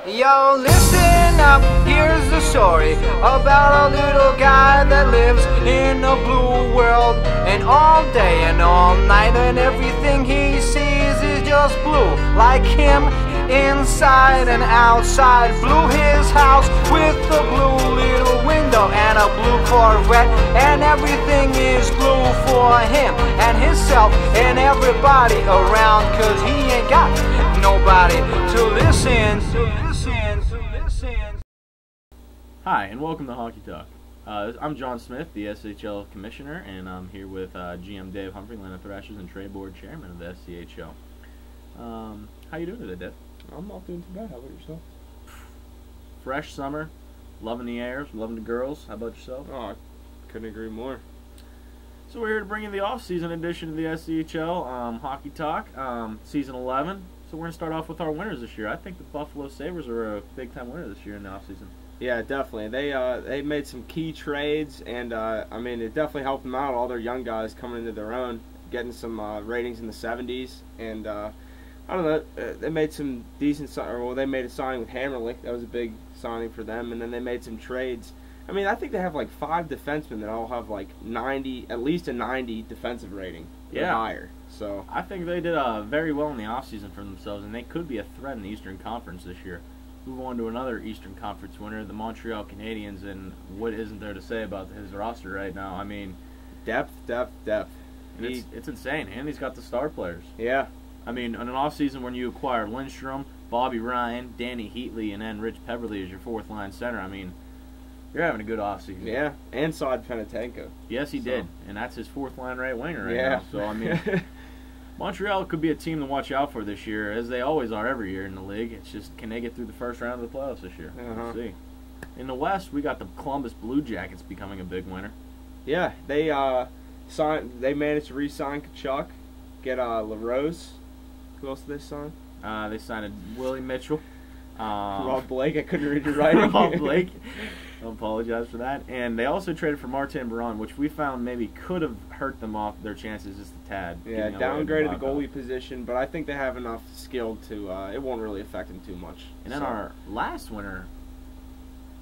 Yo, listen up, here's the story about a little guy that lives in a blue world. And all day and all night and everything he sees is just blue. Like him, inside and outside. Blue his house with a blue little window and a blue Corvette. And everything is blue for him and himself and everybody around. Cause he ain't got nobody to listen to. Hi, and welcome to Hockey Talk. I'm John Smith, the SCHL Commissioner, and I'm here with GM Dave Humphrey, Atlanta Thrashers, and Trade Board Chairman of the SCHL. How you doing today, Dave? I'm not doing too bad. How about yourself? Fresh summer, loving the air, loving the girls. How about yourself? Oh, I couldn't agree more. So we're here to bring you the off-season edition of the SCHL Hockey Talk, Season 11. So we're going to start off with our winners this year. I think the Buffalo Sabres are a big-time winner this year in the off-season. Yeah, definitely. They made some key trades, and I mean, it definitely helped them out. All their young guys coming into their own, getting some ratings in the 70s, and I don't know. They made some decent. They made a signing with Hammerlich. That was a big signing for them, and then they made some trades. I mean, I think they have like 5 defensemen that all have like 90, at least a 90 defensive rating. Or higher. So I think they did very well in the offseason for themselves, and they could be a threat in the Eastern Conference this year. Move on to another Eastern Conference winner, the Montreal Canadiens, and what isn't there to say about his roster right now? I mean, depth. It's insane, and he's got the star players. Yeah. I mean, in an offseason when you acquire Lindstrom, Bobby Ryan, Danny Heatley, and then Rich Peverly as your fourth-line center, I mean, you're having a good offseason. Yeah, and Saad Penetenko. Yes, he did, and that's his fourth-line right winger right now. So, I mean, Montreal could be a team to watch out for this year, as they always are every year in the league. It's just, can they get through the first round of the playoffs this year? We'll see. In the West, we got the Columbus Blue Jackets becoming a big winner. Yeah, they managed to re-sign Kachuk, get LaRose. Who else did they sign? They signed Willie Mitchell. Rob Blake. I couldn't read your writing. Rob Blake. I apologize for that. And they also traded for Martin Baron, which we found maybe could have hurt them off their chances just a tad. Yeah, downgraded the goalie position, but I think they have enough skill to it won't really affect them too much. And then our last winner,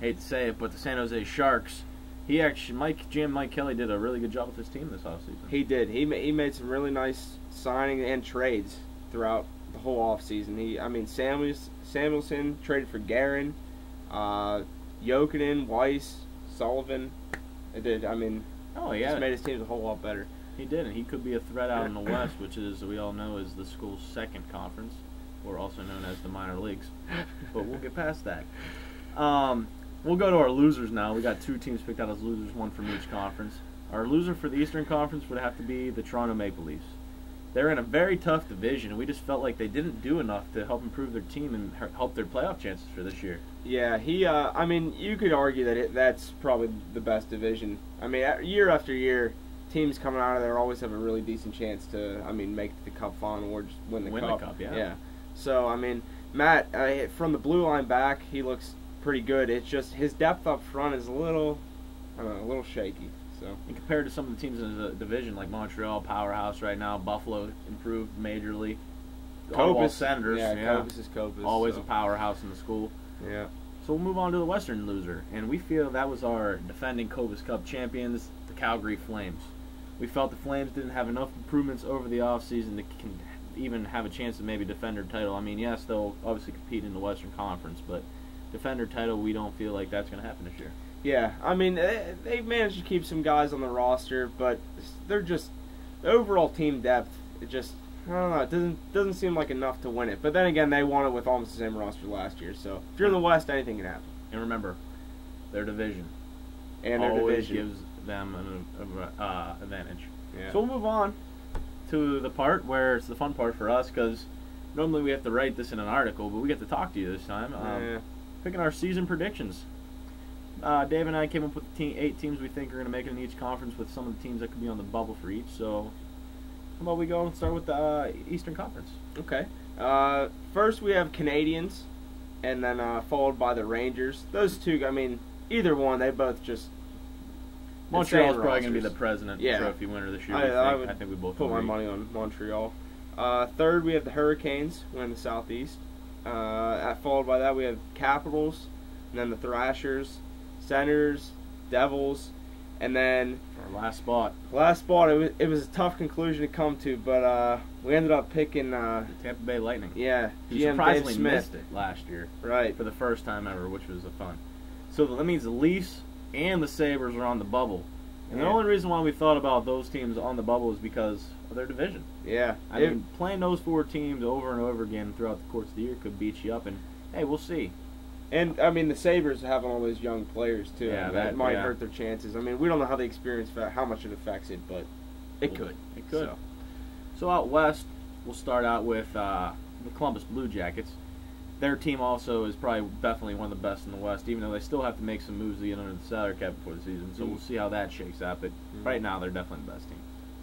hate to say it, but the San Jose Sharks, GM Mike Kelly did a really good job with his team this offseason. He did. He made some really nice signing and trades throughout the whole offseason. Samuelson traded for Guerin, Jokinen, Weiss, Sullivan. It did. I mean, just made his team a whole lot better. He did, and he could be a threat out in the West, which is, we all know, is the school's second conference, or also known as the minor leagues. But we'll get past that. We'll go to our losers now. We got 2 teams picked out as losers, 1 from each conference. Our loser for the Eastern Conference would have to be the Toronto Maple Leafs. They're in a very tough division, and we just felt like they didn't do enough to help improve their team and help their playoff chances for this year. Yeah, I mean, you could argue that that's probably the best division. I mean, year after year, teams coming out of there always have a really decent chance to, make the Cup final or just win the Cup. Yeah. So, I mean, Matt, from the blue line back, he looks pretty good. It's just his depth up front is a little shaky. So, and compared to some of the teams in the division, like Montreal, powerhouse right now, Buffalo improved majorly. Ottawa Senators, Cobus is Cobus. Always a powerhouse in the school. Yeah. So we'll move on to the Western loser, and we feel that was our defending Cobus Cup champions, the Calgary Flames. We felt the Flames didn't have enough improvements over the offseason to even have a chance to maybe defend their title. I mean, yes, they'll obviously compete in the Western Conference, but defend their title, we don't feel like that's going to happen this year. Yeah, I mean, they've managed to keep some guys on the roster, but they're just, the overall team depth, it just, I don't know, it doesn't seem like enough to win it. But then again, they won it with almost the same roster last year, so if you're in the West, anything can happen. And remember, their division always gives them an advantage. Yeah. So we'll move on to the part where it's the fun part for us, because normally we have to write this in an article, but we get to talk to you this time. Picking our season predictions. Dave and I came up with 8 teams we think are going to make it in each conference, with some of the teams that could be on the bubble for each. So, how about we go and start with the Eastern Conference? Okay. First we have Canadiens, and then followed by the Rangers. Those 2, I mean, either one, they both just. Montreal's probably going to be the President Trophy winner this year. I think we both put my money on Montreal. Third, we have the Hurricanes, winning the Southeast. Followed by that, we have Capitals, and then the Thrashers, Senators, Devils, and then Our last spot, it was a tough conclusion to come to, but we ended up picking the Tampa Bay Lightning. yeah, Who GM surprisingly Dave Smith. missed it last year Right. for the first time ever, which was a fun. So that means the Leafs and the Sabres are on the bubble. And the Yeah. only reason why we thought about those teams on the bubble is because of their division. Yeah. I mean, playing those 4 teams over and over again throughout the course of the year could beat you up, and hey, we'll see. And I mean, the Sabres having all those young players too. Yeah, that might yeah. hurt their chances. I mean, we don't know how the experience, how much it affects it, but it could. It could. So. So out west, we'll start out with the Columbus Blue Jackets. Their team also is probably definitely one of the best in the West, even though they still have to make some moves to get under the salary cap before the season. So we'll see how that shakes out. But right now, they're definitely the best team.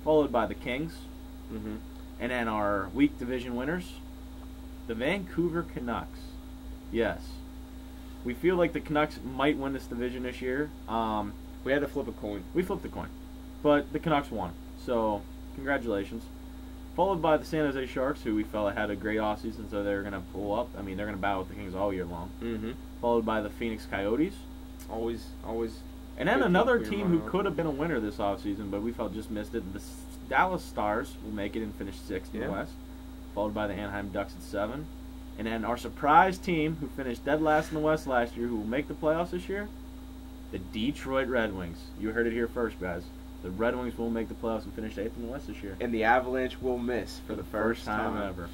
Followed by the Kings, and then our weak division winners, the Vancouver Canucks. Yes, we feel like the Canucks might win this division this year. We had to flip a coin. We flipped the coin, but the Canucks won. So congratulations. Followed by the San Jose Sharks, who we felt had a great offseason, so they're going to pull up. I mean, they're going to battle with the Kings all year long. Followed by the Phoenix Coyotes. Always. And then good another luck team being who wrong. could have been a winner this offseason, but we felt just missed it. The Dallas Stars will make it and finish 6th in the Yeah. West. Followed by the Anaheim Ducks at 7. And then our surprise team, who finished dead last in the West last year, who will make the playoffs this year, the Detroit Red Wings. You heard it here first, guys. The Red Wings will make the playoffs and finish 8th in the West this year. And the Avalanche will miss for the First first time ever.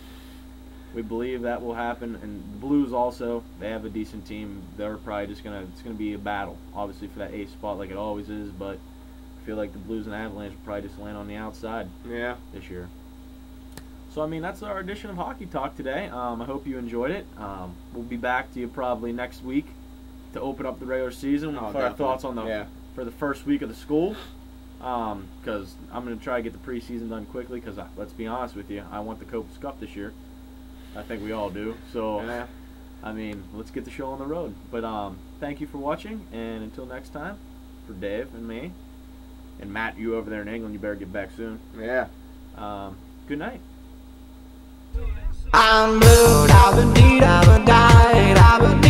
We believe that will happen, and the Blues also, they have a decent team. They're probably just it's gonna be a battle, obviously, for that 8th spot like it always is, but I feel like the Blues and Avalanche will probably just land on the outside Yeah. this year. So, I mean, that's our edition of Hockey Talk today. I hope you enjoyed it. We'll be back to you probably next week to open up the regular season with our Definitely. thoughts on for the first week of the school. Because I'm going to try to get the preseason done quickly because, let's be honest with you, I want the Copus Cup this year. I think we all do. So, Yeah. I mean, let's get the show on the road. But thank you for watching, and until next time, for Dave and me, and Matt, you over there in England, you better get back soon. Yeah. Good night. I'm blue, I've been died, I've been